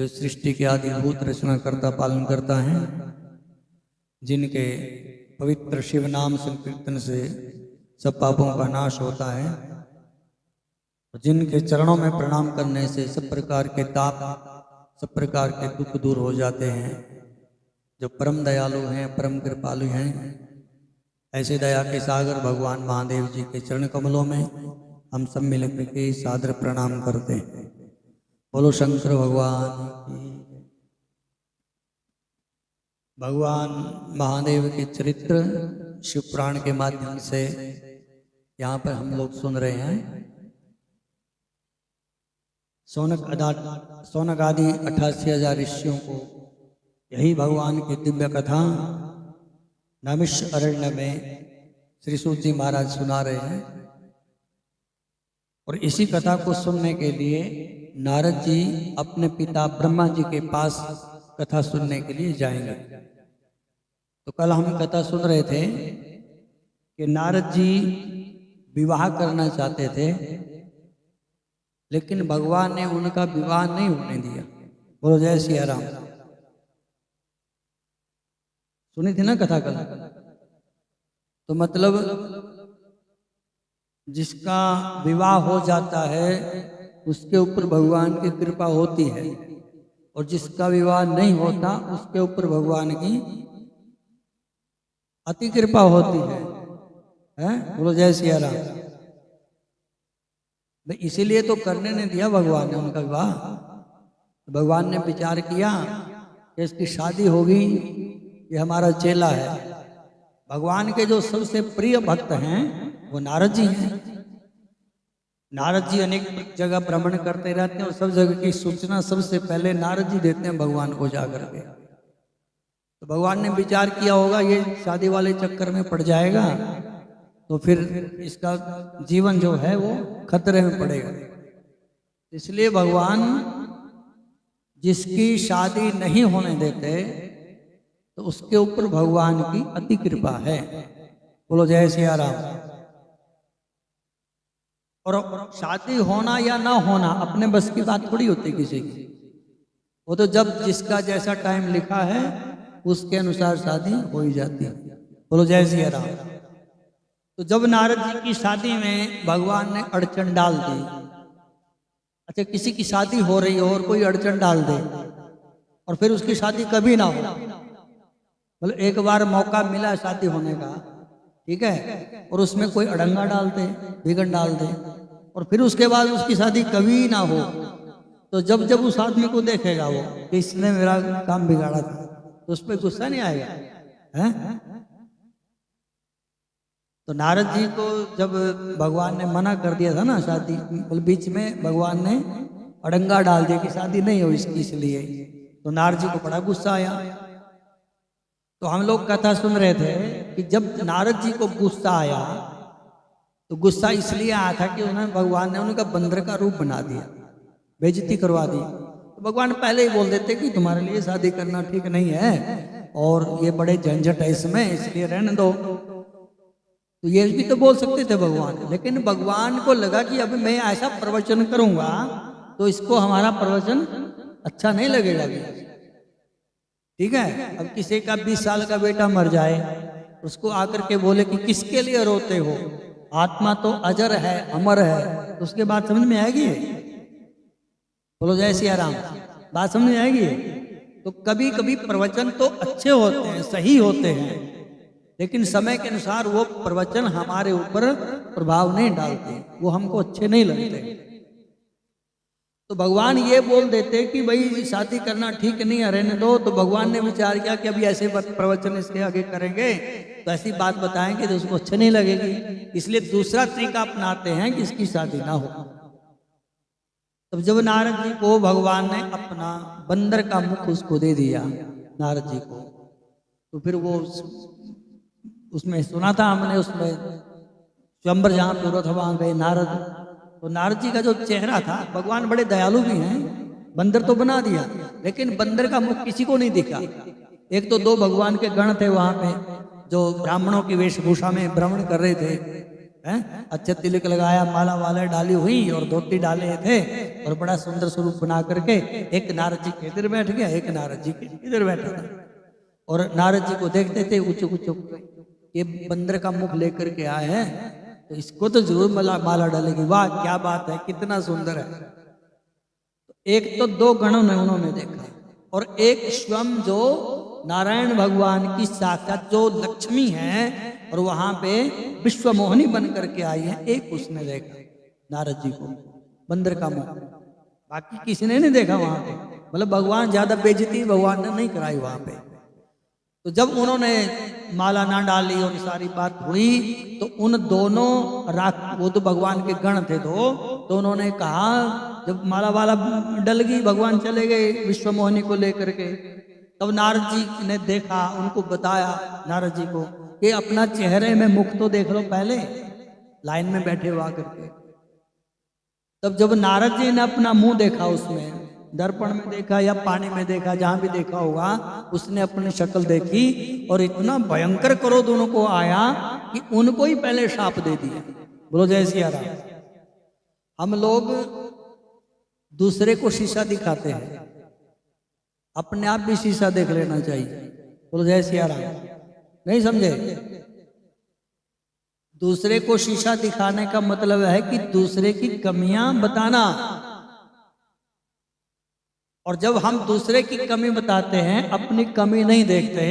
जो सृष्टि के आदिभूत रचना करता पालन करता है, जिनके पवित्र शिव नाम संकीर्तन से सब पापों का नाश होता है, जिनके चरणों में प्रणाम करने से सब प्रकार के ताप, सब प्रकार के दुख दूर हो जाते हैं, जो परम दयालु हैं, परम कृपालु हैं, ऐसे दया के सागर भगवान महादेव जी के चरण कमलों में हम सब मिलकर के सादर प्रणाम करते हैं। बोलो शंकर भगवान की। भगवान महादेव के चरित्र शिव पुराण के माध्यम से यहाँ पर हम लोग सुन रहे हैं। सौनक आदि 88,000 ऋषियों को यही भगवान की दिव्य कथा नैमिषारण्य में श्री सूत जी महाराज सुना रहे हैं। और इसी कथा को सुनने के लिए नारद जी अपने पिता ब्रह्मा जी के पास कथा सुनने के लिए जाएंगे। तो कल हम कथा सुन रहे थे कि नारद जी विवाह करना चाहते थे, लेकिन भगवान ने उनका विवाह नहीं होने दिया। बोलो जय सिया राम। सुनी थी ना कथा कल। तो मतलब जिसका विवाह हो जाता है उसके ऊपर भगवान की कृपा होती है, और जिसका विवाह नहीं होता उसके ऊपर भगवान की अति कृपा होती है? बोलो जय सिया राम। इसीलिए तो करने नहीं दिया भगवान ने उनका विवाह। भगवान ने विचार किया कि इसकी शादी होगी, ये हमारा चेला है। भगवान के जो सबसे प्रिय भक्त हैं वो नारद जी हैं। नारद जी अनेक जगह भ्रमण करते रहते हैं और सब जगह की सूचना सबसे पहले नारद जी देते हैं भगवान को जाकर के। तो भगवान ने विचार किया होगा ये शादी वाले चक्कर में पड़ जाएगा तो फिर इसका जीवन जो है वो खतरे में पड़ेगा। इसलिए भगवान जिसकी शादी नहीं होने देते तो उसके ऊपर भगवान की अति कृपा है। बोलो जय सिया राम। और शादी होना या ना होना अपने बस की बात थोड़ी होती किसी की। वो तो जब जिसका जैसा टाइम लिखा है उसके अनुसार शादी हो ही जाती है। बोलो जय सिया राम। तो जब नारद जी की शादी में भगवान ने अड़चन डाल दी, अच्छा किसी की शादी हो रही हो और कोई अड़चन डाल दे और फिर उसकी शादी कभी ना हो, मतलब एक बार मौका मिला शादी होने का, ठीक है, और उसमें कोई अड़ंगा डाल दे, विघन डाल दे और फिर उसके बाद उसकी शादी कभी ना हो, तो जब जब उस आदमी को देखेगा वो कि इसने मेरा काम बिगाड़ा था, तो उस पर गुस्सा नहीं आएगा? हैं? तो नारद जी को जब भगवान ने मना कर दिया था ना शादी, बीच में भगवान ने अड़ंगा डाल दिया कि शादी नहीं हो इसकी, इसलिए तो नारद जी को बड़ा गुस्सा आया। तो हम लोग कथा सुन रहे थे कि जब नारद जी को गुस्सा आया तो गुस्सा इसलिए आया था कि उन्हें भगवान ने उनका बंदर का रूप बना दिया, बेइज्जती करवा दी। तो भगवान पहले ही बोल देते कि तुम्हारे लिए शादी करना ठीक नहीं है और ये बड़े झंझट है इसमें, इसलिए रहने दो। तो ये भी तो बोल सकते थे भगवान, लेकिन भगवान को लगा कि अब मैं ऐसा प्रवचन करूंगा तो इसको हमारा प्रवचन अच्छा नहीं लगेगा। ठीक है, अब किसी का 20 साल का बेटा मर जाए, उसको आकर के बोले कि किसके लिए रोते हो, आत्मा तो अजर है, अमर है, तो उसके बात समझ में आएगी? बोलो जय सिया राम। बात समझ में आएगी? तो कभी कभी प्रवचन तो अच्छे होते हैं, सही होते हैं, लेकिन समय के अनुसार वो प्रवचन हमारे ऊपर प्रभाव नहीं डालते, वो हमको अच्छे नहीं लगते। तो भगवान ये बोल देते कि भाई शादी करना ठीक नहीं है, रहने दो। तो भगवान ने विचार किया कि अभी ऐसे प्रवचन इसके आगे करेंगे तो ऐसी बात बताएंगे तो उसको अच्छे नहीं लगेगी, इसलिए दूसरा तरीका अपनाते हैं कि इसकी शादी ना हो। तब जब नारद जी को भगवान ने अपना बंदर का मुख उसको दे दिया नारद जी को, तो फिर वो उसमें सुना था हमने, उसमें स्वयंवर जहाँ पूरा था वहां गए नारद। तो नारद जी का जो चेहरा था, भगवान बड़े दयालु भी हैं, बंदर तो बना दिया लेकिन बंदर का मुख किसी को नहीं दिखा। एक तो 2 भगवान के गण थे वहां पे जो ब्राह्मणों की वेशभूषा में भ्रमण कर रहे थे, हैं, अच्छा तिलक लगाया, माला वाला डाली हुई और धोती डाले थे और बड़ा सुंदर स्वरूप बना करके एक नारद जी के इधर बैठ गया, एक नारद जी के इधर बैठा था। और नारद जी को देखते थे ऊंचे ऊंचे, ये बंदर का मुख लेकर के आए हैं तो इसको तो जरूर माला डालेगी, वाह क्या बात है, कितना सुंदर है। एक तो दो गणों ने उन्होंने देखा और एक स्वयं जो नारायण भगवान की साक्षात जो लक्ष्मी है और वहां पे विश्व मोहिनी बन करके आई है, एक उसने देखा नारद जी को, बंदर का मुंह, बाकी किसी ने नहीं देखा वहां पे। मतलब भगवान ज्यादा बेइज्जती भगवान ने नहीं कराई वहां पे। तो जब उन्होंने माला ना डाली और सारी बात हुई तो उन दोनों वो तो भगवान के गण थे तो उन्होंने कहा, जब माला वाला डल गई, भगवान चले गए विश्व मोहिनी को लेकर के, तब नारद जी ने देखा, उनको बताया नारद जी को कि अपना चेहरे में मुख तो देख लो पहले, लाइन में बैठे हुआ करके। तब जब नारद जी ने अपना मुंह देखा, उसमें दर्पण में देखा या पानी में देखा, जहां भी देखा होगा, उसने अपनी शक्ल देखी और इतना भयंकर क्रोध उनको आया कि उनको ही पहले शाप दे दिया। बोलो जय सिया राम। हम लोग दूसरे को शीशा दिखाते हैं, अपने आप भी शीशा देख लेना चाहिए। बोलो जय सिया राम। नहीं समझे? दूसरे को शीशा दिखाने का मतलब है कि दूसरे की कमियां बताना। और जब हम दूसरे की कमी बताते हैं, अपनी कमी नहीं देखते,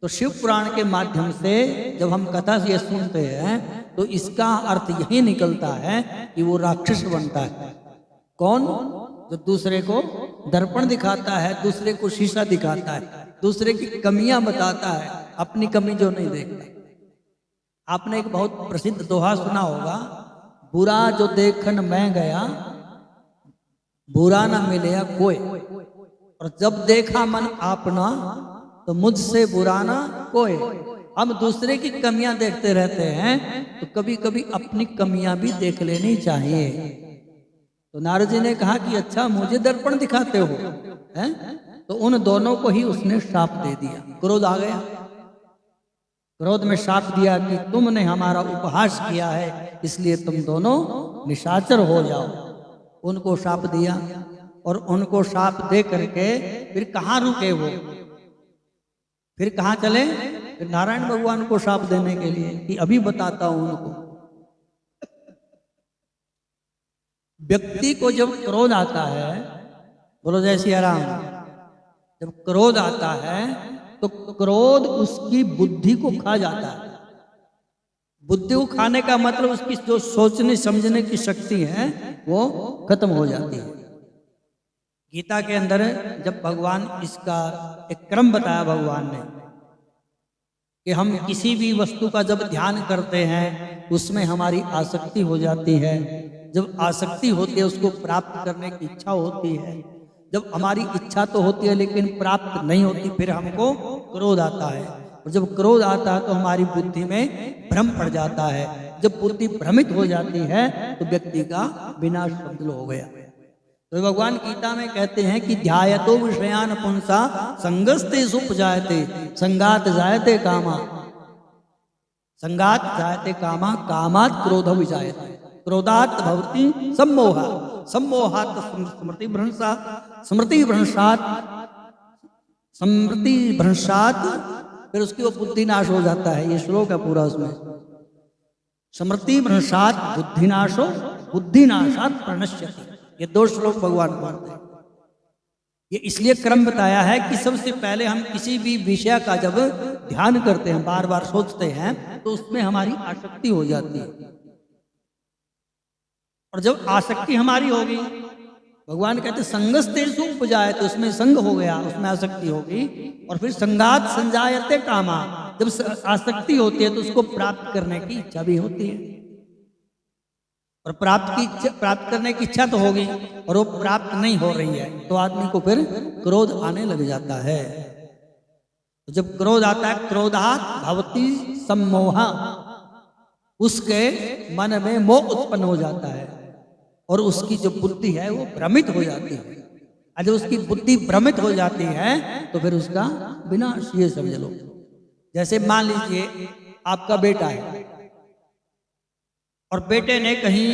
तो शिव पुराण के माध्यम से जब हम कथा ये सुनते हैं तो इसका अर्थ यही निकलता है कि वो राक्षस बनता है। कौन? जो दूसरे को दर्पण दिखाता है, दूसरे को शीशा दिखाता है, दूसरे की कमियां बताता है, अपनी कमी जो नहीं देखता। आपने एक बहुत प्रसिद्ध दोहा सुना होगा, बुरा जो देखन मैं गया बुरा ना मिले कोई, और जब देखा मन आपना तो मुझसे बुरा ना कोई। हम दूसरे की कमियां देखते रहते हैं तो कभी कभी अपनी कमियां भी देख लेनी चाहिए। तो नारद जी ने कहा कि अच्छा मुझे दर्पण दिखाते हो, हैं? तो उन दोनों को ही उसने शाप दे दिया। क्रोध आ गया, क्रोध में शाप दिया कि तुमने हमारा उपहास किया है, इसलिए तुम दोनों निशाचर हो जाओ। उनको शाप दिया और उनको शाप दे करके फिर कहाँ रुके वो, फिर कहाँ चले? फिर नारायण भगवान को शाप देने के लिए कि अभी बताता हूं उनको। व्यक्ति को जब क्रोध आता है, बोलो जय सिया राम, जब क्रोध आता है तो क्रोध उसकी बुद्धि को खा जाता है। बुद्धि को खाने का मतलब उसकी जो सोचने समझने की शक्ति है वो खत्म हो जाती है। गीता के अंदर जब भगवान इसका एक क्रम बताया भगवान ने कि हम किसी भी वस्तु का जब ध्यान करते हैं उसमें हमारी आसक्ति हो जाती है। जब आसक्ति होती है उसको प्राप्त करने की इच्छा होती है। जब हमारी इच्छा तो होती है लेकिन प्राप्त नहीं होती, फिर हमको क्रोध आता है। और जब क्रोध आता है तो हमारी बुद्धि में भ्रम पड़ जाता है। जब बुद्धि भ्रमित हो जाती है तो व्यक्ति का विनाश समझ लो हो गया। तो भगवान गीता में कहते हैं कि ध्यायतो विषयान पुंसा संगस्ते सुपजायते संगात जायते कामा, संगात जायते कामा, कामात क्रोध विजायते, क्रोधात भवति सम्मोहा, सम्मोहात स्मृति भ्रंशात, स्मृति भ्रंशात, स्मृति भ्रंशात, फिर उसकी वो बुद्धि नाश हो जाता है। ये श्लोक है पूरा उसमें। स्मृति भ्रंशात बुद्धिनाशो, बुद्धिनाशात प्रणश्यति। ये दो श्लोक भगवान बोलते हैं। ये इसलिए क्रम बताया है कि सबसे पहले हम किसी भी विषय का जब ध्यान करते हैं, बार बार सोचते हैं, तो उसमें हमारी आसक्ति हो जाती है। और जब आसक्ति हमारी होगी, भगवान कहते संगस्तेषु उपजाए, तो उसमें संग हो गया, उसमें आसक्ति होगी। और फिर संगात संजायते कामा, जब आसक्ति होती है तो उसको प्राप्त करने की इच्छा भी होती है। और प्राप्त करने की इच्छा तो होगी और वो प्राप्त नहीं हो रही है तो आदमी को फिर क्रोध आने लग जाता है। तो जब क्रोध आता है, क्रोधात भवति सम्मोहा, उसके मन में मोह उत्पन्न हो जाता है और उसकी जो बुद्धि है वो भ्रमित हो जाती है। और जब उसकी बुद्धि भ्रमित हो जाती है तो फिर उसका विनाश, ये समझ लो। जैसे मान लीजिए आपका बेटा है, और बेटे ने कहीं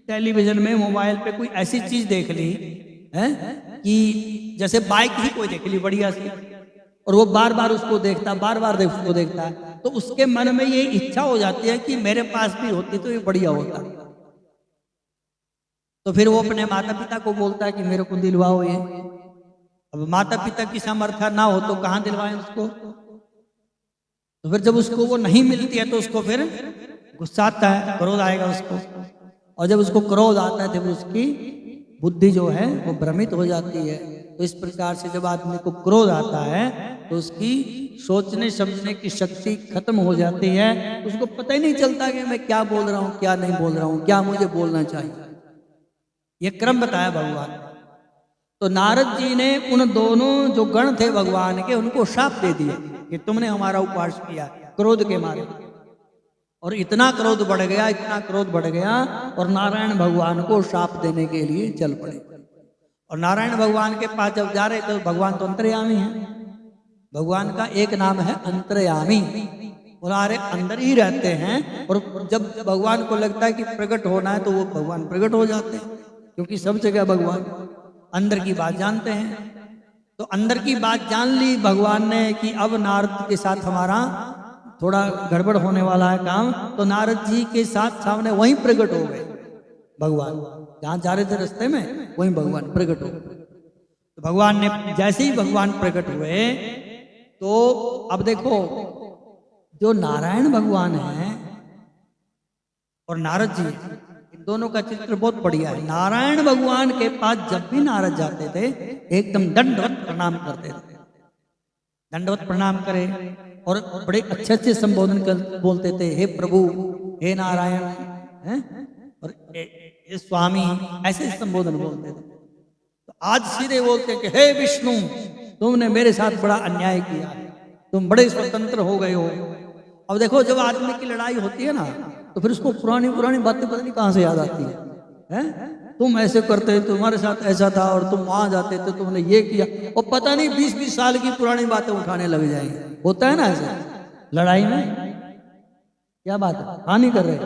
टेलीविजन में मोबाइल पे कोई ऐसी चीज देख ली है कि जैसे बाइक ही कोई देख ली बढ़िया सी, और वो बार बार उसको देखता, बार बार उसको देखता है, तो उसके मन में ये इच्छा हो जाती है कि मेरे पास भी होती तो ये बढ़िया होता। तो फिर वो अपने माता पिता को बोलता है कि मेरे को दिलवाओ ये। अब माता पिता की सामर्थ्य ना हो तो कहाँ दिलवाएं उसको। तो फिर जब उसको वो नहीं मिलती है तो उसको फिर गुस्सा आता है, क्रोध आएगा उसको, और जब उसको क्रोध आता है तो उसकी बुद्धि जो है वो भ्रमित हो जाती है। तो इस प्रकार से जब आदमी को क्रोध आता है तो उसकी सोचने समझने की शक्ति खत्म हो जाती है, उसको पता ही नहीं चलता कि मैं क्या बोल रहा हूँ क्या नहीं बोल रहा हूँ, क्या मुझे बोलना चाहिए। ये क्रम बताया भगवान। तो नारद जी ने उन दोनों जो गण थे भगवान के उनको शाप दे दिया कि तुमने हमारा उपवास किया क्रोध के मारे। और इतना क्रोध बढ़ गया, इतना क्रोध बढ़ गया, और नारायण भगवान को शाप देने के लिए चल पड़े। और नारायण भगवान के पास जब जा रहे तो भगवान तो अंतर्यामी है, भगवान का एक नाम है अंतर्यामी, हमारे अंदर ही रहते हैं। और जब भगवान को लगता है कि प्रकट होना है तो वो भगवान प्रकट हो जाते हैं, क्योंकि सब जगह भगवान अंदर की बात जानते हैं। तो अंदर की बात जान ली भगवान ने कि अब नारद के साथ हमारा थोड़ा गड़बड़ होने वाला है काम, तो नारद जी के साथ सामने वहीं प्रकट हो गए भगवान, जहां जा रहे थे रास्ते में वहीं भगवान प्रकट हो गए। तो भगवान ने जैसे ही भगवान प्रकट हुए तो अब देखो जो नारायण भगवान है और नारद जी, इन दोनों का चित्र बहुत बढ़िया है। नारायण भगवान के पास जब भी नारद जाते थे एकदम दंडवत प्रणाम करते थे, दंडवत प्रणाम करे और बड़े अच्छे अच्छे संबोधन बोलते थे, हे प्रभु, हे नारायण, है और हे स्वामी, ऐसे संबोधन बोलते थे। तो आज सीधे बोलते कि हे विष्णु, तुमने मेरे साथ बड़ा अन्याय किया, तुम बड़े स्वतंत्र हो गए हो। अब देखो जब आदमी की लड़ाई होती है ना तो फिर उसको पुरानी पुरानी बातें पता नहीं कहां से याद आती है? तुम ऐसे करते, तुम्हारे साथ ऐसा था, और तुम वहां जाते तो तुमने ये किया, और पता नहीं 20-20 साल की पुरानी बातें उठाने लग जाएंगे। होता है ना ऐसे लड़ाई में? क्या बात है, हानि कर रहे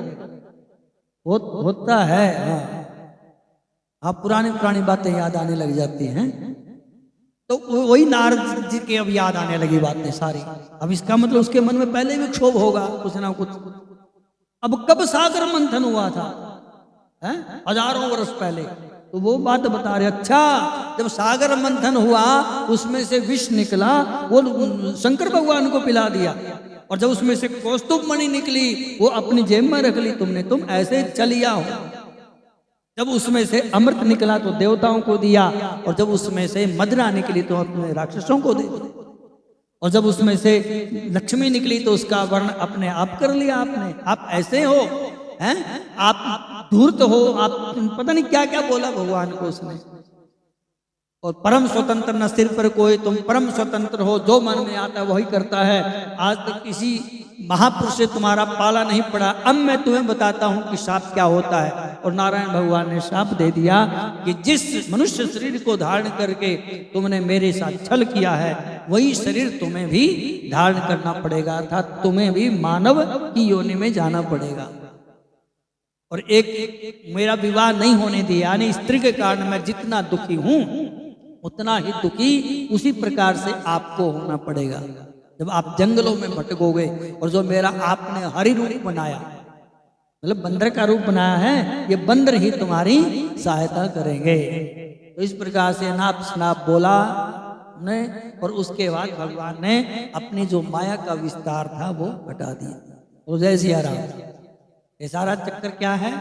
होता है। हाँ, पुरानी पुरानी बातें याद आने लग जाती हैं। तो वही नारद जी के अब याद आने लगी बातें सारी। अब इसका मतलब उसके मन में पहले भी क्षोभ होगा कुछ ना कुछ। अब कब सागर मंथन हुआ था? हजारों वर्ष पहले। तो वो बात बता रहे, अच्छा जब सागर मंथन हुआ उसमें से विष निकला, वो शंकर भगवान को पिला दिया, और जब उसमें से कौस्तुभ मणि निकली वो अपनी जेब में रख ली तुमने, तुम ऐसे चलिया हो। जब उसमें से अमृत निकला तो देवताओं को दिया, और जब उसमें से मदिरा निकली तो अपने राक्षसों को दे, और जब उसमें से लक्ष्मी निकली तो उसका वर्ण अपने आप कर लिया आपने। आप ऐसे हो, हैं? आप धूर्त हो, आप पता नहीं क्या क्या बोला भगवान को उसने। और परम स्वतंत्र न सिर पर कोई, तुम परम स्वतंत्र हो, जो मन में आता है वही करता है। आज तक किसी महापुरुष से तुम्हारा पाला नहीं पड़ा, अब मैं तुम्हें बताता हूं कि शाप क्या होता है। और नारायण भगवान ने शाप दे दिया कि जिस मनुष्य शरीर को धारण करके तुमने मेरे साथ छल किया है वही शरीर तुम्हें भी धारण करना पड़ेगा, अर्थात तुम्हें भी मानव की योनि में जाना पड़ेगा। और एक मेरा विवाह नहीं होने दिया, यानी स्त्री के कारण मैं जितना दुखी हूं उतना ही दुखी उसी प्रकार से आपको होना पड़ेगा जब आप जंगलों में भटकोगे। और जो मेरा आपने हरि रूप बनाया, मतलब बंदर का रूप बनाया है, ये बंदर ही तुम्हारी सहायता करेंगे। तो इस प्रकार से नाप स्नाप बोला ने, और उसके बाद भगवान ने अपनी जो माया का विस्तार था वो हटा दिया। तो जय सिया राम। ये सारा चक्कर क्या है?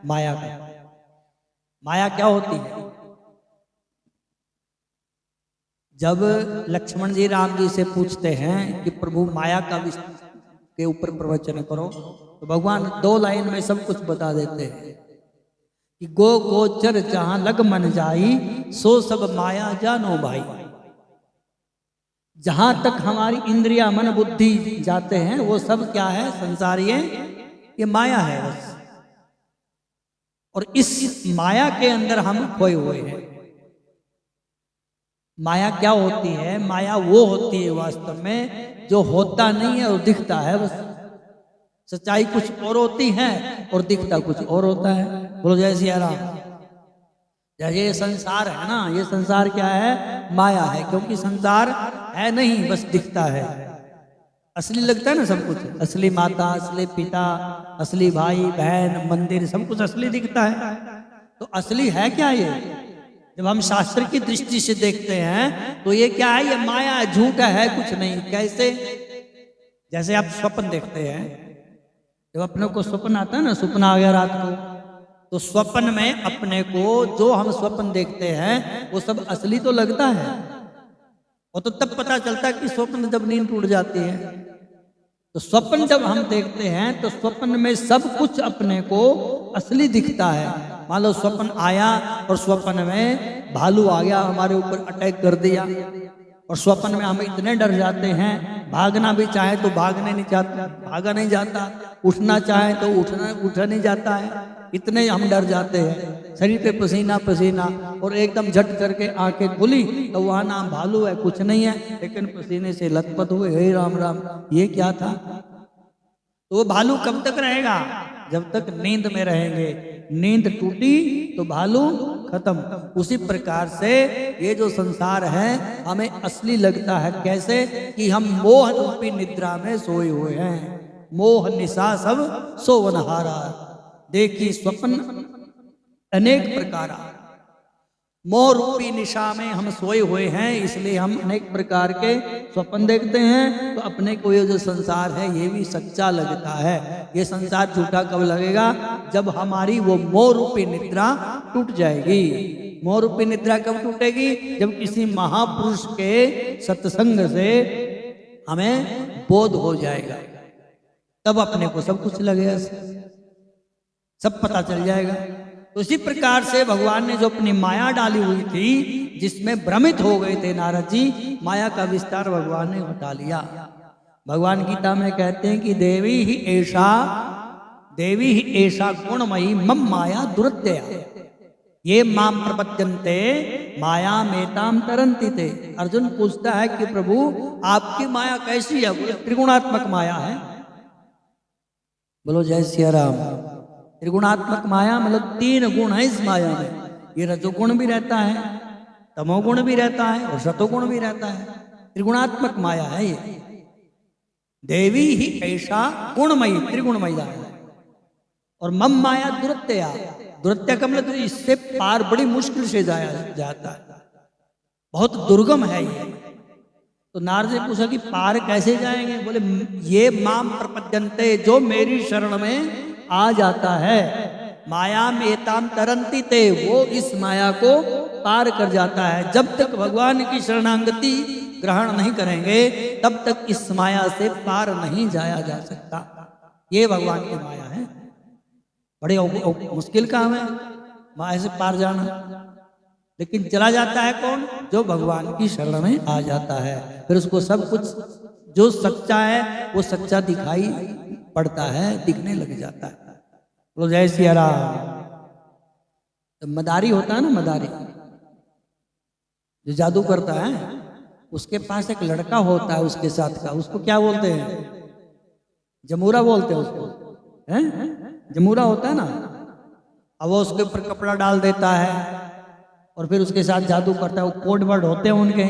माया का। माया क्या होती है? जब लक्ष्मण जी राम जी से पूछते हैं कि प्रभु माया का के ऊपर प्रवचन करो, तो भगवान 2 लाइन में सब कुछ बता देते हैं कि गो गोचर जहां लग मन जाई, सो सब माया जानो भाई। जहां तक हमारी इंद्रिया मन बुद्धि जाते हैं वो सब क्या है? संसारी है, ये माया है बस। और इस माया के अंदर हम खोए हुए हैं। माया क्या होती है? माया वो होती है वास्तव में जो होता नहीं है और दिखता है बस। सच्चाई कुछ और होती है और दिखता कुछ और होता है। बोलो जय सिया राम। ये संसार है ना, ये संसार क्या है? माया है, क्योंकि संसार है नहीं, बस दिखता है। असली लगता है ना सब कुछ, असली माता, असली पिता, असली भाई बहन, मंदिर, सब कुछ असली दिखता है। तो असली है क्या ये? जब हम शास्त्र की दृष्टि से देखते हैं तो ये क्या है? ये माया है, झूठ है, कुछ नहीं। कैसे? जैसे आप स्वप्न देखते हैं, जब अपने को स्वप्न आता है ना, स्वप्न आ गया रात को, तो स्वप्न में अपने को जो हम स्वप्न देखते हैं वो सब असली तो लगता है। और तो तब पता चलता है कि स्वप्न जब नींद टूट जाती है, तो स्वप्न जब हम देखते हैं तो स्वप्न में सब कुछ अपने को असली दिखता है। मान लो स्वप्न आया और स्वप्न में भालू आ गया, हमारे ऊपर अटैक कर दिया, और स्वप्न में हम इतने डर जाते हैं, भागना भी चाहे तो भागने नहीं जाता, भागा नहीं जाता, उठना चाहे तो उठा नहीं जाता है, इतने हम डर जाते हैं, शरीर पे पसीना पसीना, और एकदम झट करके आंखें खुली तो वहां नाम भालू है, कुछ नहीं है, लेकिन पसीने से लथपथ हुए, हे राम राम ये क्या था? तो वो भालू कब तक रहेगा? जब तक नींद में रहेंगे। नींद टूटी तो भालू खत्म। उसी प्रकार से ये जो संसार है हमें असली लगता है। कैसे? कि हम मोह रूपी निद्रा में सोए हुए हैं। मोह निशा सब सोवनहारा, देखी स्वप्न अनेक प्रकार। मोह रूपी निशा में हम सोए हुए हैं, इसलिए हम अनेक प्रकार के स्वप्न देखते हैं। तो अपने को ये जो संसार है ये भी सच्चा लगता है। ये संसार झूठा कब लगेगा? जब हमारी वो मोह रूपी निद्रा टूट जाएगी। मोह रूपी निद्रा कब टूटेगी? जब किसी महापुरुष के सत्संग से हमें बोध हो जाएगा, तब अपने को सब कुछ लगेगा, सब पता चल जाएगा। तो इसी प्रकार से भगवान ने जो अपनी माया डाली हुई थी, जिसमें भ्रमित हो गए थे नारद जी, माया का विस्तार भगवान ने हटा लिया। भगवान गीता में कहते हैं कि देवी ही ऐसा गुणमयी मम माया दुरत्यया, ये माम प्रपद्यन्ते माया मेताम तरंती थे। अर्जुन पूछता है कि प्रभु आपकी माया कैसी है? बोले त्रिगुणात्मक माया है। बोलो जय सिया राम। त्रिगुणात्मक माया मतलब 3 गुण है इस माया में। ये रजोगुण भी रहता है, तमोगुण भी रहता है और सतोगुण भी रहता है। त्रिगुणात्मक माया है ये। देवी ही ऐसा गुणमयी, त्रिगुणमयी है। और मम माया दुरत्यया, दुरत्य का मतलब इससे पार बड़ी मुश्किल से जाया जाता है, बहुत दुर्गम है ये। तो नारद ने पूछा कि पार कैसे जाएंगे? बोले ये माम प्रपद्यन्ते, जो मेरी शरण में आ जाता है, माया में एताम तरंती ते, वो इस माया को पार कर जाता है। जब तक भगवान की शरणागति ग्रहण नहीं करेंगे तब तक इस माया से पार नहीं जाया जा सकता। ये भगवान की माया है। बड़े मुश्किल काम है माया से पार जाना, लेकिन चला जाता है कौन? जो भगवान की शरण में आ जाता है। फिर उसको सब कुछ जो सच्चा है वो सच्चा दिखाई पड़ता है, दिखने लग जाता है। बोलो जय सिया राम। तो मदारी होता है ना, मदारी जो जादू करता है, उसके पास एक लड़का होता है उसके साथ का, उसको क्या बोलते हैं? जमूरा बोलते हैं उसको, हैं? जमूरा होता है ना। अब वो उसके ऊपर कपड़ा डाल देता है और फिर उसके साथ जादू करता है। वो कोड वर्ड होते हैं उनके।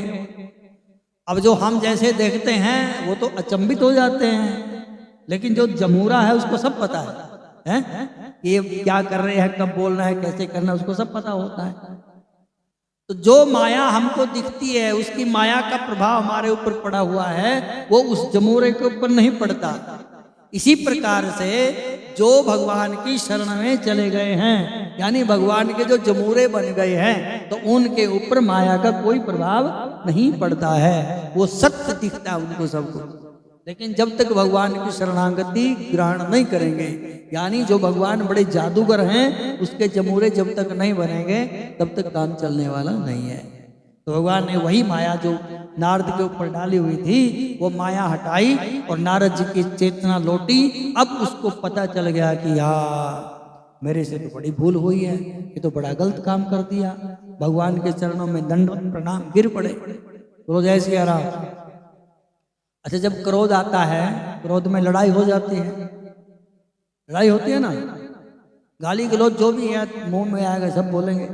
अब जो हम जैसे देखते हैं वो तो अचंभित हो जाते हैं, लेकिन जो जमूरा है उसको सब पता है, कि ये क्या कर रहे हैं, कब बोलना है, कैसे करना है, उसको सब पता होता है। तो जो माया हमको दिखती है उसकी माया का प्रभाव हमारे ऊपर पड़ा हुआ है, वो उस जमूरे के ऊपर नहीं पड़ता। इसी प्रकार से जो भगवान की शरण में चले गए हैं, यानी भगवान के जो जमूरे बन गए हैं, तो उनके ऊपर माया का कोई प्रभाव नहीं पड़ता है। वो सत्य दिखता है उनको सबको। लेकिन जब तक भगवान की शरणागति ग्रहण नहीं करेंगे, यानी जो भगवान बड़े जादूगर हैं उसके जमूरे जब तक नहीं बनेंगे तब तक काम चलने वाला नहीं है। तो भगवान ने वही माया जो नारद के ऊपर डाली हुई थी वो माया हटाई और नारद जी की चेतना लौटी। अब उसको पता चल गया कि यार मेरे से तो बड़ी भूल हुई है, ये तो बड़ा गलत काम कर दिया। भगवान के चरणों में दंडवत प्रणाम गिर पड़े। बोलो जय सिया राम। अच्छा, जब क्रोध आता है, क्रोध में लड़ाई हो जाती है, लड़ाई होती है ना, गाली गलौज जो भी है मुंह में आएगा सब बोलेंगे।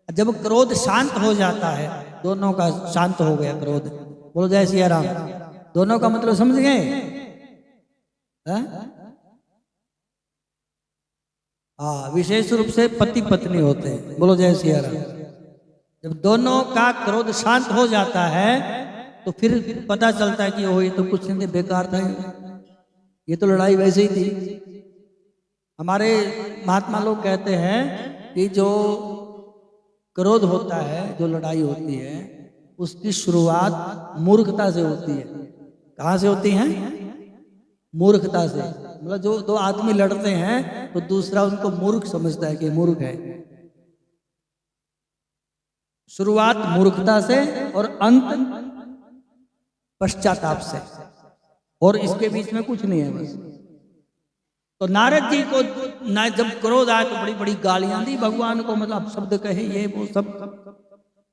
जब क्रोध शांत हो जाता है, दोनों का शांत हो गया क्रोध, बोलो जय सिया राम, दोनों का मतलब समझ गए? हाँ, विशेष रूप से पति पत्नी होते हैं, बोलो जय सिया राम। जब दोनों का क्रोध शांत हो जाता है तो फिर पता चलता है कि ओ ये तो कुछ नहीं, बेकार था, ये तो लड़ाई वैसे ही थी। हमारे महात्मा लोग कहते हैं कि जो क्रोध होता है, जो लड़ाई होती है, उसकी शुरुआत मूर्खता से होती है। कहाँ से होती है? मूर्खता से। मतलब जो दो आदमी लड़ते हैं तो दूसरा उनको मूर्ख समझता है कि मूर्ख है। शुरुआत मूर्खता से और अंत पश्चाताप से, और इसके बीच में कुछ नहीं है बस। तो नारद जी को जब क्रोध आया तो बड़ी बड़ी गालियां दी भगवान को, मतलब शब्द कहे ये वो सब।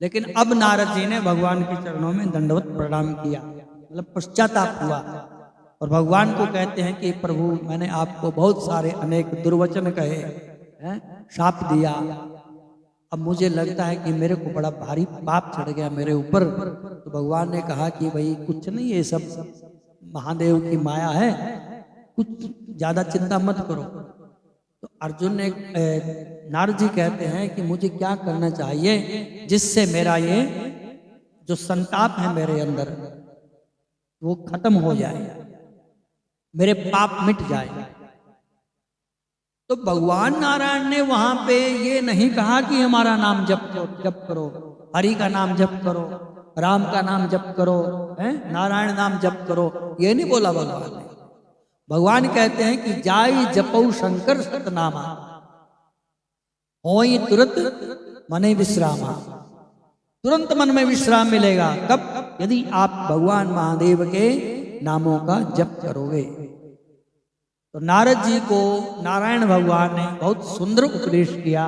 लेकिन अब नारद जी ने भगवान के चरणों में दंडवत प्रणाम किया, मतलब पश्चाताप हुआ, और भगवान को कहते हैं कि प्रभु मैंने आपको बहुत सारे अनेक दुर्वचन कहे हैं, शाप दिया, अब मुझे लगता है कि मेरे को बड़ा भारी पाप चढ़ गया मेरे ऊपर। तो भगवान ने कहा कि भाई कुछ नहीं, ये सब महादेव की माया है, कुछ ज्यादा चिंता मत करो। तो अर्जुन ने नारद जी कहते हैं कि मुझे क्या करना चाहिए जिससे मेरा ये जो संताप है मेरे अंदर वो खत्म हो जाए, मेरे पाप मिट जाए। तो भगवान नारायण ने वहां पे ये नहीं कहा कि हमारा नाम जप करो, हरि का नाम जप करो, राम का नाम जप करो, है नारायण नाम जप करो, ये नहीं बोला भगवान ने। भगवान कहते हैं कि जाई जपौ शंकर सतनामा, होई तुरंत मने विश्रामा। तुरंत मन में विश्राम मिलेगा कब? यदि आप भगवान महादेव के नामों का जप करोगे। तो नारद जी को नारायण भगवान ने बहुत सुंदर उपदेश किया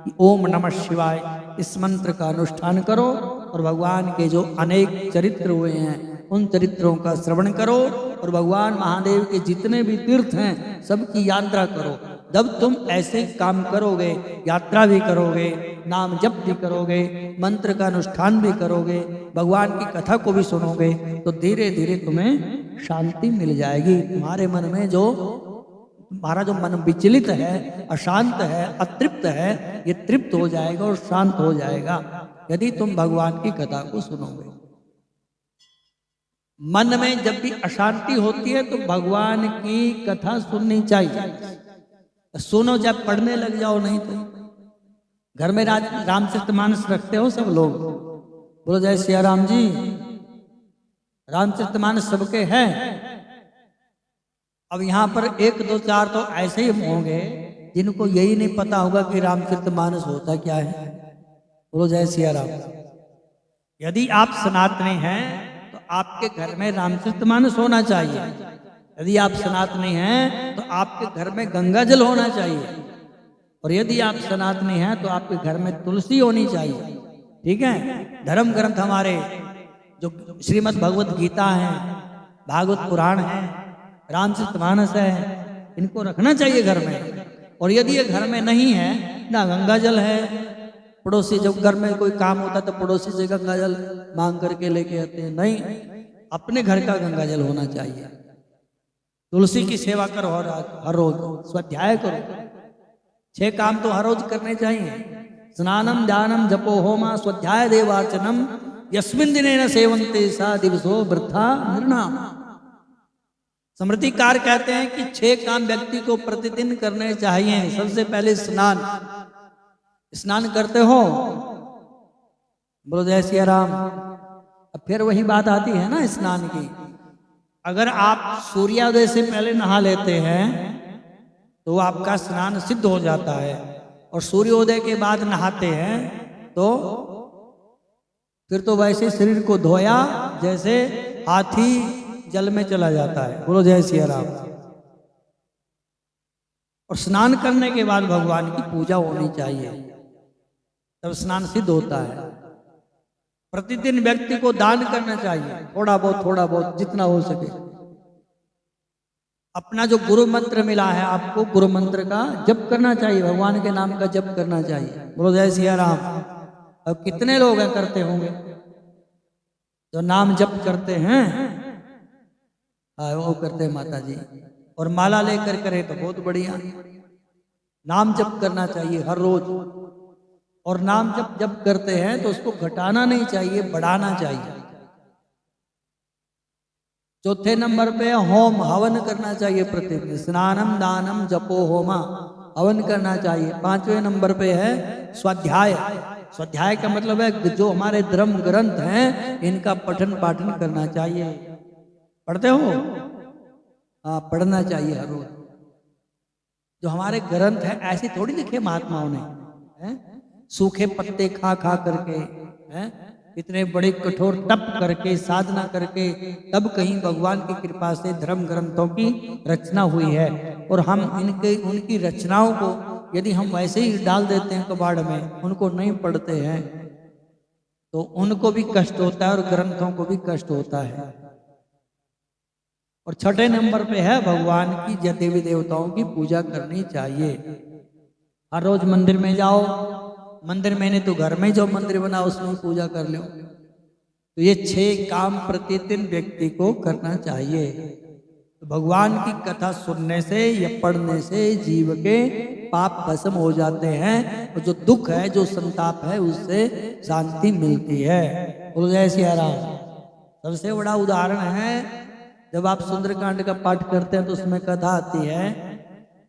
कि ओम नमः शिवाय इस मंत्र का अनुष्ठान करो, और भगवान के जो अनेक चरित्र हुए हैं उन चरित्रों का श्रवण करो, और भगवान महादेव के जितने भी तीर्थ हैं सबकी यात्रा करो। जब तुम ऐसे काम करोगे, यात्रा भी करोगे, नाम जप भी करोगे, मंत्र का अनुष्ठान भी करोगे, भगवान की कथा को भी सुनोगे, तो धीरे धीरे तुम्हें शांति मिल जाएगी। तुम्हारे मन में जो तुम्हारा जो मन विचलित है, अशांत है, अतृप्त है, ये तृप्त हो जाएगा और शांत हो जाएगा यदि तुम भगवान की कथा को सुनोगे। मन में जब भी अशांति होती है तो भगवान की कथा सुननी चाहिए। सुनो, जब पढ़ने लग जाओ, नहीं तो घर में रामचरितमानस रखते हो सब लोग, बोलो जय सिया राम जी। रामचरितमानस सबके हैं। अब यहाँ पर एक दो चार तो ऐसे ही होंगे जिनको यही नहीं पता होगा कि रामचरितमानस होता क्या है, बोलो जय सिया राम। यदि आप सनातनी हैं तो आपके घर में रामचरितमानस होना चाहिए। यदि आप सनातनी हैं तो आपके घर में गंगा जल होना चाहिए, और यदि आप सनातनी हैं तो आपके घर में तुलसी होनी चाहिए। ठीक है? धर्म ग्रंथ हमारे जो श्रीमद् भगवत गीता है, भागवत पुराण है, रामचरितमानस है, इनको रखना चाहिए घर में। और यदि ये घर में नहीं है ना, गंगा जल है, पड़ोसी जब घर में कोई काम होता है तो पड़ोसी से गंगा जल मांग करके लेके आते हैं, नहीं, अपने घर का गंगा जल होना चाहिए। तुलसी की सेवा करो हर रोज, स्वाध्याय करो, 6 काम तो हर रोज करने चाहिए। स्नानम दानम जपो होमा स्वाध्याय देवार्चनम यस्मिन् दिने न सेवन्ते सा दिवसो वृथा निर्णाम। स्मृतिकार कहते हैं कि 6 काम व्यक्ति को प्रतिदिन करने चाहिए। सबसे पहले स्नान, स्नान करते हो, बोलो जय सिया राम। अब फिर वही बात आती है ना स्नान की, अगर आप सूर्योदय से पहले नहा लेते हैं तो आपका स्नान सिद्ध हो जाता है, और सूर्योदय के बाद नहाते हैं तो फिर तो वैसे शरीर को धोया जैसे हाथी जल में चला जाता है, बोलो जय सिया राम। और स्नान करने के बाद भगवान की पूजा होनी चाहिए, तब स्नान सिद्ध होता है। प्रतिदिन व्यक्ति को दान करना चाहिए, थोड़ा बहुत जितना हो सके। अपना जो गुरु मंत्र मिला है आपको, गुरु मंत्र का जप करना चाहिए, भगवान के नाम का जप करना चाहिए। बोलो जय सिया राम। अब कितने लोग हैं करते होंगे जो नाम जप करते हैं? वो करते हैं माता जी, और माला लेकर करे तो बहुत बढ़िया। नाम जप करना चाहिए हर रोज, और नाम जब जब करते हैं तो उसको घटाना नहीं चाहिए, बढ़ाना चाहिए। चौथे नंबर पे होम, हवन करना चाहिए प्रतिदिन। स्नानम दानम जपो होमा, हवन करना चाहिए। पांचवें नंबर पे है स्वाध्याय। स्वाध्याय का मतलब है जो हमारे धर्म ग्रंथ हैं इनका पठन पाठन करना चाहिए। पढ़ते हो? हाँ, पढ़ना चाहिए हर रोज। जो हमारे ग्रंथ हैं ऐसे थोड़ी लिखे महात्माओं ने, हैं? सूखे पत्ते खा खा करके, हैं? इतने बड़े कठोर तप करके, साधना करके, तब कहीं भगवान की कृपा से धर्म ग्रंथों की रचना हुई है। और हम इनके उनकी रचनाओं को यदि हम वैसे ही डाल देते हैं कबाड़ में, उनको नहीं पढ़ते हैं, तो उनको भी कष्ट होता है और ग्रंथों को भी कष्ट होता है। और छठे नंबर पे है भगवान की देवी देवताओं की पूजा करनी चाहिए। हर रोज मंदिर में जाओ, मंदिर में नहीं तो घर में जो मंदिर बना उसमें पूजा कर लो। तो ये 6 काम प्रतिदिन व्यक्ति को करना चाहिए। तो भगवान की कथा सुनने से या पढ़ने से जीव के पाप भस्म हो जाते हैं, और जो दुख है, जो संताप है, उससे शांति मिलती है। बोलो जय सिया राम। सबसे बड़ा उदाहरण है जब आप सुंदरकांड का पाठ करते हैं तो उसमें कथा आती है,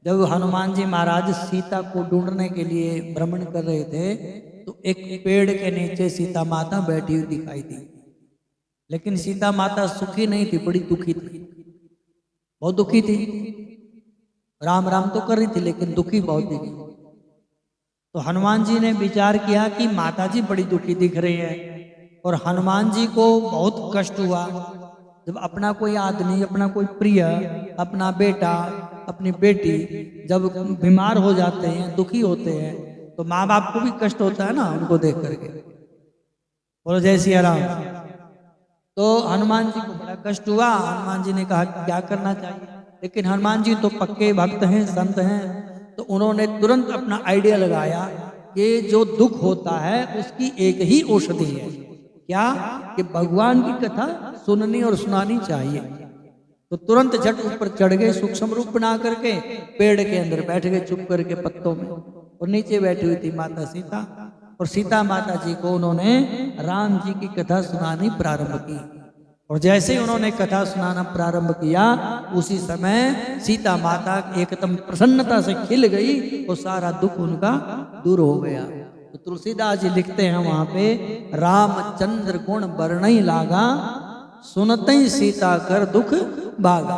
जब हनुमान जी महाराज सीता को ढूंढने के लिए भ्रमण कर रहे थे तो एक पेड़ के नीचे सीता माता बैठी हुई दिखाई दी। लेकिन सीता माता सुखी नहीं थी, बड़ी दुखी थी, बहुत दुखी थी। राम राम तो कर रही थी लेकिन दुखी बहुत थी। तो हनुमान जी ने विचार किया कि माता जी बड़ी दुखी दिख रही है, और हनुमान जी को बहुत कष्ट हुआ जब अपना कोई आदमी, अपना कोई प्रिय, अपना बेटा, अपनी बेटी जब बीमार हो जाते हैं, दुखी होते हैं, तो माँ बाप को भी कष्ट होता है ना उनको देख करके। बोलो जय सिया राम। तो हनुमान जी को बड़ा कष्ट हुआ। हनुमान जी ने कहा क्या करना चाहिए, लेकिन हनुमान जी तो पक्के भक्त हैं, संत हैं, तो उन्होंने तुरंत अपना आइडिया लगाया कि जो दुख होता है उसकी एक ही औषधि है, क्या? कि भगवान की कथा सुननी और सुनानी चाहिए। तो तुरंत झट ऊपर चढ़ गए, सूक्ष्म रूप बना करके पेड़ के अंदर बैठ गए चुप करके पत्तों में, और नीचे बैठी हुई थी माता सीता, और सीता माता जी को उन्होंने राम जी की कथा सुनानी प्रारंभ की। और जैसे ही उन्होंने कथा सुनाना प्रारंभ किया, उसी समय सीता माता एकदम प्रसन्नता से खिल गई और सारा दुख उनका दूर हो गया। तो तुलसीदास जी लिखते हैं वहां पे, रामचंद्र गुण वर्णई लागा, सुनते सीता कर दुख भागा।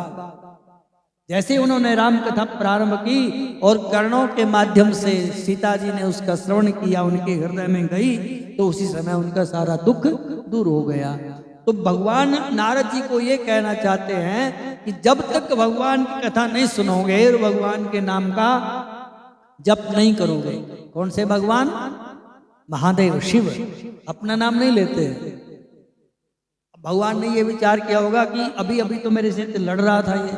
जैसे उन्होंने राम कथा प्रारंभ की और कर्णों के माध्यम से सीता जी ने उसका श्रवण किया, उनके हृदय में गई, तो उसी समय उनका सारा दुख दूर हो गया। तो भगवान नारद जी को ये कहना चाहते हैं कि जब तक भगवान की कथा नहीं सुनोगे और भगवान के नाम का जप नहीं करोगे, कौन से भगवान? महादेव, शिव, अपना नाम नहीं लेते। भगवान ने ये विचार किया होगा कि अभी अभी तो मेरे से लड़ रहा था ये,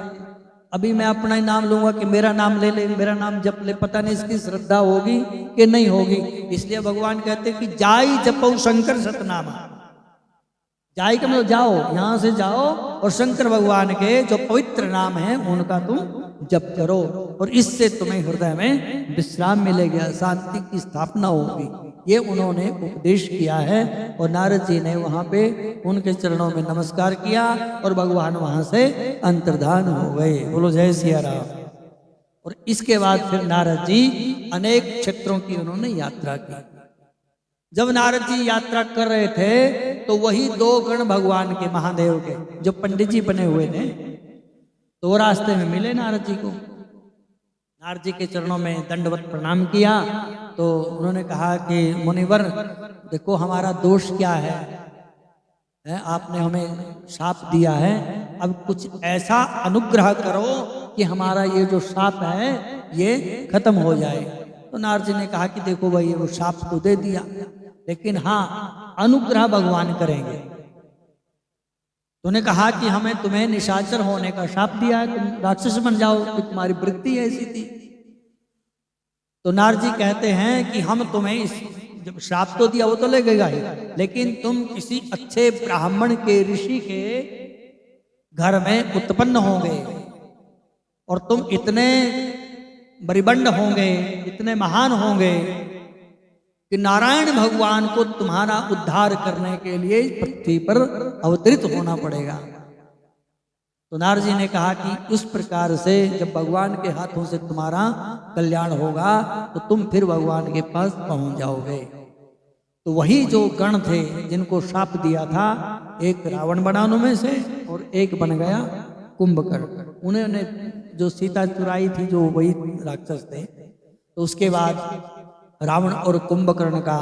अभी मैं अपना ही नाम लूंगा कि मेरा नाम ले ले, मेरा नाम जप ले, पता नहीं इसकी श्रद्धा होगी कि नहीं होगी। इसलिए भगवान कहते हैं कि जाई जपो शंकर सतनामा। जाई का मतलब जाओ, यहां से जाओ और शंकर भगवान के जो पवित्र नाम है उनका तुम जप करो, और इससे तुम्हें हृदय में विश्राम मिलेगा, शांति की स्थापना होगी। ये उन्होंने उपदेश किया है, और नारद जी ने वहां पे उनके चरणों में नमस्कार किया और भगवान वहां से अंतर्धान हो गए। बोलो जय सिया राम। और इसके बाद फिर नारद जी अनेक क्षेत्रों की उन्होंने यात्रा की। जब नारद जी यात्रा कर रहे थे तो वही 2 गण भगवान के, महादेव के, जो पंडित जी बने हुए थे, तो वो रास्ते में मिले नारद जी को। नारद जी के चरणों में दंडवत प्रणाम किया तो उन्होंने कहा कि मुनिवर देखो हमारा दोष क्या है, आपने हमें शाप दिया है, अब कुछ ऐसा अनुग्रह करो कि हमारा ये जो शाप है ये खत्म हो जाए। तो नारद जी ने कहा कि देखो भाई वो शाप तो दे दिया, लेकिन हाँ अनुग्रह भगवान करेंगे। तूने कहा कि हमें तुम्हें निशाचर होने का शाप दिया है, तुम राक्षस बन जाओ, कि तुम्हारी वृत्ति ऐसी थी। तो नारद जी कहते हैं कि हम तुम्हें इस जब श्राप तो दिया वो तो लगेगा ही, लेकिन तुम किसी अच्छे ब्राह्मण के ऋषि के घर में उत्पन्न होंगे और तुम इतने बरिबंड होंगे, इतने महान होंगे कि नारायण भगवान को तुम्हारा उद्धार करने के लिए पृथ्वी पर अवतरित होना पड़ेगा। तो नारद जी ने कहा कि उस प्रकार से जब भगवान के हाथों से तुम्हारा कल्याण होगा तो तुम फिर भगवान के पास पहुंच जाओगे। तो वही जो गण थे जिनको शाप दिया था, एक रावण बना उनमें से और एक बन गया कुंभकर्ण। उन्होंने जो सीता चुराई थी, जो वही राक्षस थे। तो उसके बाद रावण और कुंभकर्ण का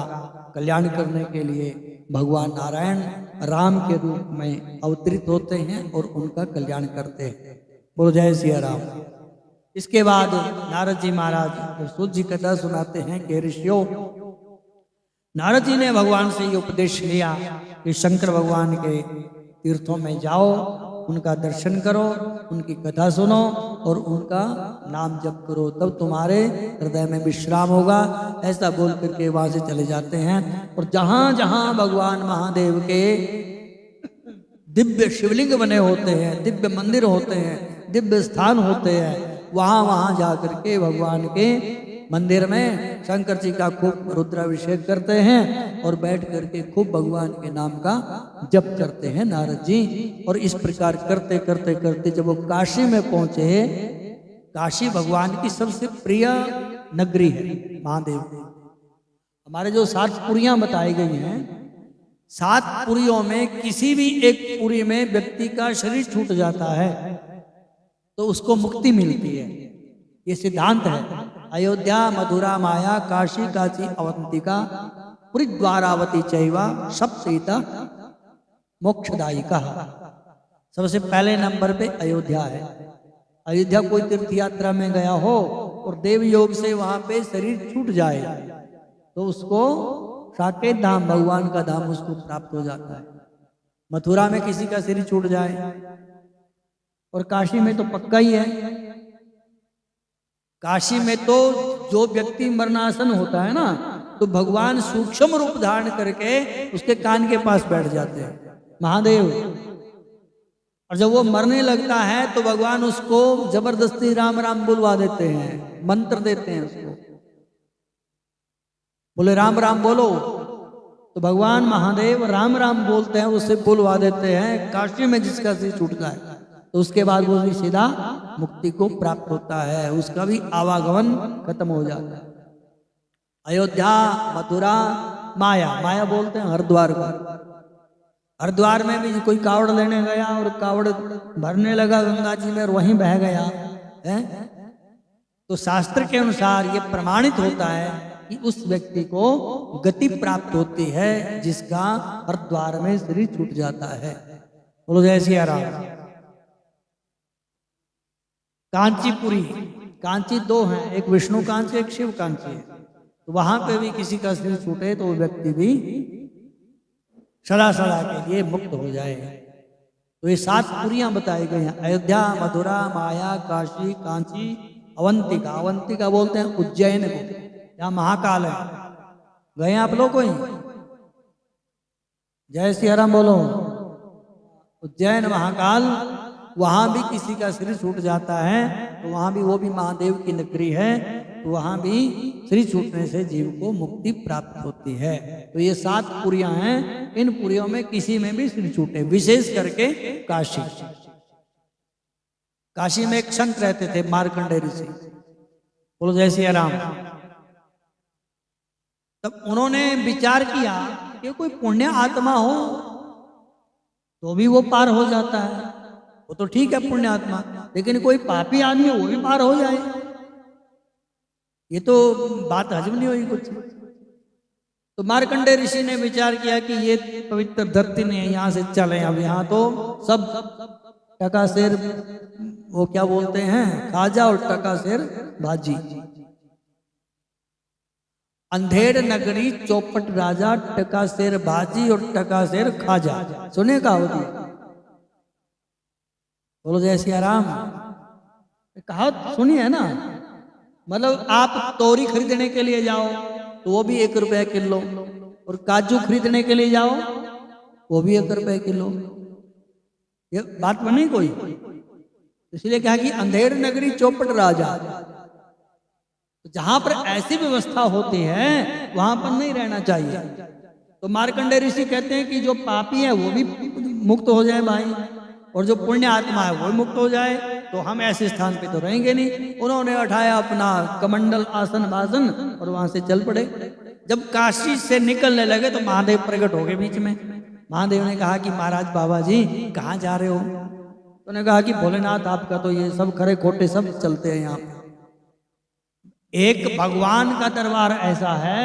कल्याण करने के लिए भगवान नारायण राम के रूप में अवतरित होते हैं और उनका कल्याण करते हैं। बोलो जय सिया राम। इसके बाद नारद जी महाराज सूत जी कथा सुनाते हैं कि ऋषियों, नारद जी ने भगवान से ये उपदेश लिया कि शंकर भगवान के तीर्थों में जाओ, उनका दर्शन करो, उनकी कथा सुनो और उनका नाम जप करो, तब तुम्हारे हृदय में विश्राम होगा। ऐसा बोल करके वहां से चले जाते हैं और जहां जहां भगवान महादेव के दिव्य शिवलिंग बने होते हैं, दिव्य मंदिर होते हैं, दिव्य स्थान होते हैं, वहां वहां जाकर के भगवान के मंदिर में शंकर जी का खूब रुद्राभिषेक करते हैं और बैठ करके खूब भगवान के नाम का जप करते हैं नारद जी। और इस प्रकार करते करते करते जब वो काशी में पहुंचे, काशी भगवान की सबसे प्रिय नगरी है महादेव। हमारे जो 7 पुरियां बताई गई हैं, 7 पुरियों में किसी भी एक पुरी में व्यक्ति का शरीर छूट जाता है तो उसको मुक्ति मिलती है। ये सिद्धांत है। अयोध्या, मथुरा, माया, काशी, काशी, अवंतिका, पुरी द्वारावती चैवा सप्तैता मोक्षदायिका। सबसे पहले नंबर पे अयोध्या है। अयोध्या कोई तीर्थ यात्रा में गया हो और देव योग से वहां पे शरीर छूट जाए तो उसको साकेत धाम, भगवान का धाम, उसको प्राप्त हो जाता है। मथुरा में किसी का शरीर छूट जाए और काशी में तो पक्का ही है। काशी में तो जो व्यक्ति मरणासन होता है ना, तो भगवान सूक्ष्म रूप धारण करके उसके कान के पास बैठ जाते हैं महादेव। और जब वो मरने लगता है तो भगवान उसको जबरदस्ती राम राम बुलवा देते हैं, मंत्र देते हैं उसको, बोले राम राम बोलो। तो भगवान महादेव राम राम बोलते हैं, उसे बुलवा देते हैं। काशी में जिसका सिर छूटता है तो उसके बाद वो भी सीधा मुक्ति को प्राप्त होता है, उसका भी आवागमन खत्म हो जाता है। अयोध्या, मथुरा, माया, माया बोलते हैं हरिद्वार को। हरिद्वार में भी कोई कावड़ लेने गया और कावड़ भरने लगा गंगा जी में और वहीं बह गया है, तो शास्त्र के अनुसार ये प्रमाणित होता है कि उस व्यक्ति को गति प्राप्त होती है जिसका हरिद्वार में शरीर छूट जाता है। बोलो जय सिया राम। कांचीपुरी, कांची 2 हैं, एक विष्णु कांची, एक शिव कांची है। तो वहां पे भी किसी का शरीर छूटे तो वो व्यक्ति भी सदा सदा के लिए मुक्त हो जाए। तो ये 7 पुरियां बताई गई हैं, अयोध्या, मथुरा, माया, काशी, कांची, अवंतिका। अवंतिका बोलते हैं उज्जैन को, यहाँ महाकाल है। गए आप लोग कोई? जय श्री राम बोलो। उज्जैन महाकाल, वहां भी किसी का शरीर छूट जाता है तो वहां भी, वो भी महादेव की नगरी है, तो वहां भी शरीर छूटने से जीव को मुक्ति प्राप्त होती है। तो ये 7 पुरियां हैं, इन पुरियों में किसी में भी शरीर छूटे, विशेष करके काशी। काशी में एक संत रहते थे मार्कंडेय ऋषि, बोलो जय सिया राम। तब उन्होंने विचार किया कि कोई पुण्य आत्मा हो तो भी वो पार हो जाता है, वो तो ठीक है पुण्य आत्मा, लेकिन कोई पापी आदमी वो भी पार हो जाए, ये तो बात हजम नहीं हुई कुछ। तो मार्कंडेय ऋषि ने विचार किया कि ये पवित्र धरती नहीं है, यहाँ से चले। अब यहाँ तो सब टका शेर, वो क्या बोलते हैं, खाजा और टका शेर बाजी। अंधेड़ नगरी चौपट राजा, टका शेर बाजी और टका शेर खाजा। सुने का होती, बोलो जय सिया राम। कहावत सुनी है ना, मतलब आप तोरी खरीदने के लिए जाओ तो वो भी 1 रुपया किलो, और काजू खरीदने के लिए जाओ वो भी 1 रुपया किलो। ये बात बनी कोई? इसलिए कहा कि अंधेर नगरी चौपट राजा, तो जहां पर ऐसी व्यवस्था होती है वहां पर नहीं रहना चाहिए। तो मार्कंडेय ऋषि कहते हैं कि जो पापी है वो भी मुक्त हो जाए भाई, और जो पुण्य आत्मा है वो मुक्त हो जाए, तो हम ऐसे स्थान पे तो रहेंगे नहीं। उन्होंने उठाया अपना कमंडल आसन वासन और वहां से चल पड़े। जब काशी से निकलने लगे तो महादेव प्रकट हो गए बीच में। महादेव ने कहा कि महाराज बाबा जी कहाँ जा रहे हो? तो उन्होंने कहा कि भोलेनाथ आपका तो ये सब खरे खोटे सब चलते हैं यहाँ। एक भगवान का दरबार ऐसा है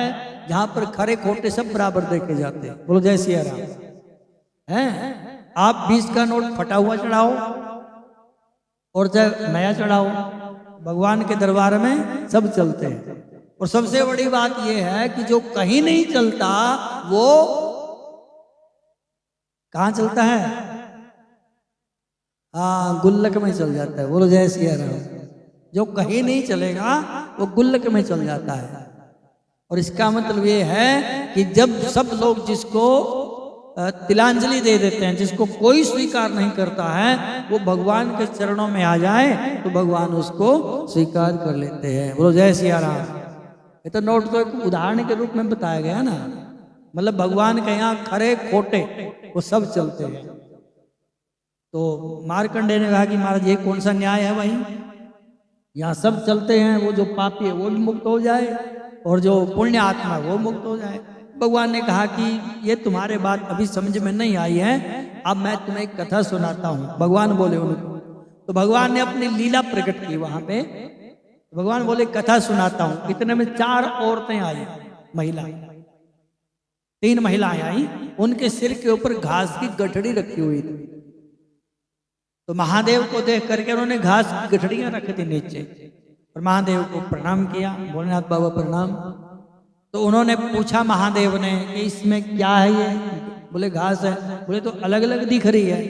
जहां पर खरे खोटे सब बराबर देखे जाते हैं। बोलो जय सिया राम। हैं आप 20 का नोट फटा हुआ चढ़ाओ और चाहे नया चढ़ाओ, भगवान के दरबार में सब चलते हैं। और सबसे बड़ी बात यह है कि जो कहीं नहीं चलता वो कहां चलता है? हाँ, गुल्लक में चल जाता है। बोलो जय सिया राम। जो कहीं नहीं चलेगा वो गुल्लक में चल जाता है। और इसका मतलब ये है कि जब सब लोग जिसको तिलांजलि दे देते हैं, जिसको कोई स्वीकार नहीं करता है, वो भगवान के चरणों में आ जाए तो भगवान उसको स्वीकार कर लेते हैं। बोलो जय सिया राम। ये तो नोट तो एक उदाहरण के रूप में बताया गया ना, मतलब भगवान के यहाँ खरे खोटे वो सब चलते हैं। तो मार्कंडेय ने कहा कि महाराज ये कौन सा न्याय है भाई? यहाँ सब चलते हैं, वो जो पापी है वो भी मुक्त हो जाए और जो पुण्य आत्मा है वो मुक्त हो जाए। भगवान ने कहा कि ये तुम्हारे बात अभी समझ में नहीं आई है, अब मैं तुम्हें एक कथा सुनाता हूँ। भगवान बोले उनको, तो भगवान ने अपनी लीला प्रकट की वहां पे। भगवान बोले कथा सुनाता हूँ। इतने में 4 औरतें आई, महिला 3 महिलाएं आई, उनके सिर के ऊपर घास की गठड़ी रखी हुई थी। तो महादेव को देख करके उन्होंने घास की गठड़ियां रखी थी नीचे, और महादेव को प्रणाम किया। भोलेनाथ बाबा प्रणाम। तो उन्होंने पूछा महादेव ने कि इसमें क्या है ये? बोले घास है। बोले तो अलग अलग दिख रही है।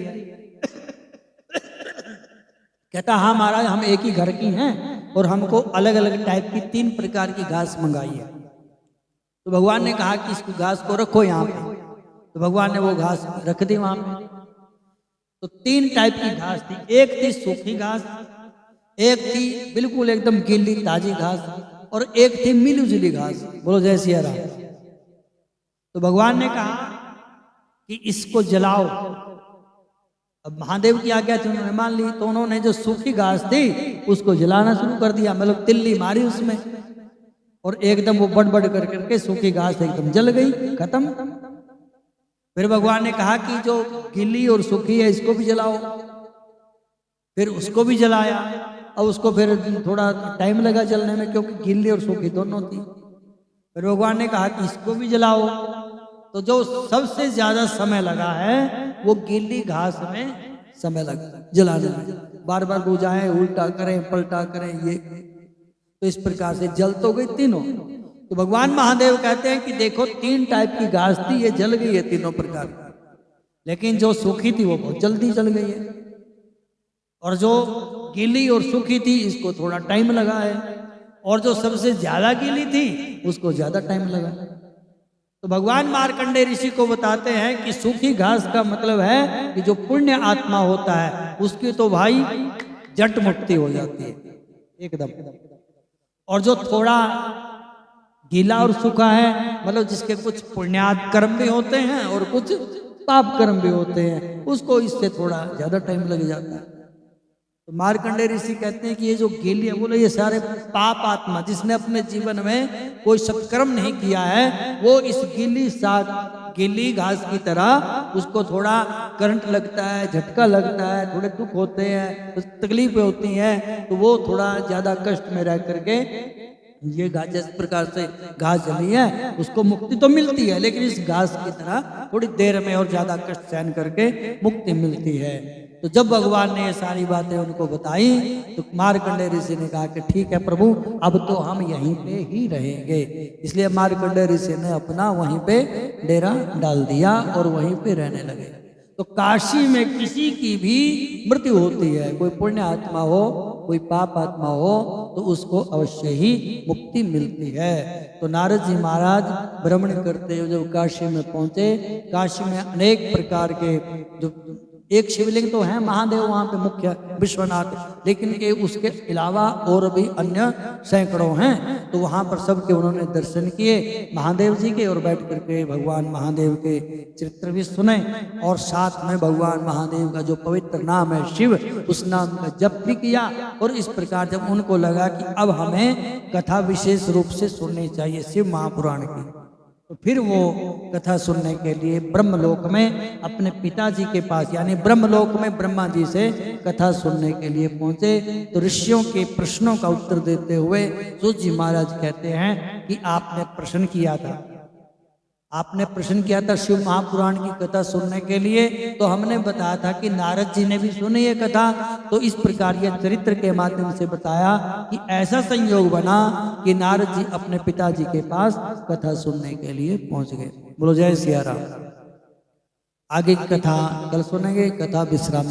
कहता हाँ महाराज, हम एक ही घर की हैं और हमको अलग अलग टाइप की 3 प्रकार की घास मंगाई है। तो भगवान ने कहा कि इसको घास को रखो यहाँ पे। तो भगवान ने वो घास रख दी वहां पे। तो 3 टाइप की घास थी। एक थी सूखी घास, एक थी बिल्कुल एकदम गीली ताजी घास, और एक थी मिली जुली घास। बोलो जय सिया राम। तो भगवान ने कहा कि इसको जलाओ। अब महादेव की आज्ञा थी, उन्होंने मान ली। तो उन्होंने जो सूखी घास थी उसको जलाना शुरू कर दिया, मतलब तिल्ली मारी उसमें, और एकदम वो बड़ कर करके सूखी घास एकदम जल गई, खत्म। फिर भगवान ने कहा कि जो गीली और सूखी है इसको भी जलाओ। फिर उसको भी जलाया। अब उसको फिर थोड़ा टाइम लगा जलने में, क्योंकि गीली और सूखी दोनों थी। फिर भगवान ने कहा कि इसको भी जलाओ। तो जो सबसे ज्यादा समय लगा है वो गीली घास में समय लगा जलाने में। बार बार बुझाएं, उल्टा करें, पलटा करें, ये तो इस प्रकार से जल तो गई तीनों। तो भगवान महादेव कहते हैं कि देखो 3 टाइप की घास थी, ये जल गई है तीनों प्रकार, लेकिन जो सूखी थी वो बहुत जल्दी जल गई है, और जो गीली और सूखी थी इसको थोड़ा टाइम लगा है, और जो सबसे ज्यादा गीली थी उसको ज्यादा टाइम लगा। तो भगवान मार्कंडेय ऋषि को बताते हैं कि सूखी घास का मतलब है कि जो पुण्य आत्मा होता है उसकी तो भाई जट मुक्ति हो जाती है एकदम। और जो थोड़ा गीला और सूखा है, मतलब जिसके कुछ पुण्यात कर्म भी होते हैं और कुछ पाप कर्म भी होते हैं, उसको इससे थोड़ा ज्यादा टाइम लग जाता है। तो मार्कंडेय ऋषि कहते हैं कि ये जो गीली है, बोले ये सारे पाप आत्मा जिसने अपने जीवन में कोई सत्कर्म नहीं किया है, वो इस गीली घास की तरह उसको थोड़ा करंट लगता है, झटका लगता है, थोड़े दुख होते हैं, तकलीफें होती हैं, तो वो थोड़ा ज्यादा कष्ट में रह करके ये घास जिस प्रकार से घास जली है उसको मुक्ति तो मिलती है, लेकिन इस घास की तरह थोड़ी देर में और ज्यादा कष्ट सहन करके मुक्ति मिलती है। तो जब भगवान ने ये सारी बातें उनको बताई तो मार्कंडेय ऋषि ने कहा कि ठीक है प्रभु, अब तो हम यहीं पे ही रहेंगे। इसलिए मार्कंडेय ऋषि ने अपना वहीं पे डेरा डाल दिया और वहीं पे रहने लगे। तो तो काशी में किसी की भी मृत्यु होती है, कोई पुण्य आत्मा हो कोई पाप आत्मा हो, तो उसको अवश्य ही मुक्ति मिलती है। तो नारद जी महाराज भ्रमण करते हुए जब काशी में पहुंचे, काशी में अनेक प्रकार के जो एक शिवलिंग तो है महादेव वहां पे मुख्य विश्वनाथ, लेकिन ये उसके अलावा और भी अन्य सैकड़ों हैं। तो वहां पर सबके उन्होंने दर्शन किए महादेव जी के, और बैठ करके भगवान महादेव के चरित्र भी सुने, और साथ में भगवान महादेव का जो पवित्र नाम है शिव, उस नाम का जप भी किया। और इस प्रकार जब उनको लगा कि अब हमें कथा विशेष रूप से सुननी चाहिए शिव महापुराण की, तो फिर वो कथा सुनने के लिए ब्रह्मलोक में अपने पिताजी के पास, यानी ब्रह्मलोक में ब्रह्मा जी से कथा सुनने के लिए पहुंचे। तो ऋषियों के प्रश्नों का उत्तर देते हुए सूत जी महाराज कहते हैं कि आपने प्रश्न किया था, आपने प्रश्न किया था शिव महापुराण की कथा सुनने के लिए, तो हमने बताया था कि नारद जी ने भी सुनी ये कथा। तो इस प्रकार यह चरित्र के माध्यम से बताया कि ऐसा संयोग बना कि नारद जी अपने पिताजी के पास कथा सुनने के लिए पहुंच गए। बोलो जय सिया राम। आगे की कथा कल सुनेंगे, कथा विश्राम।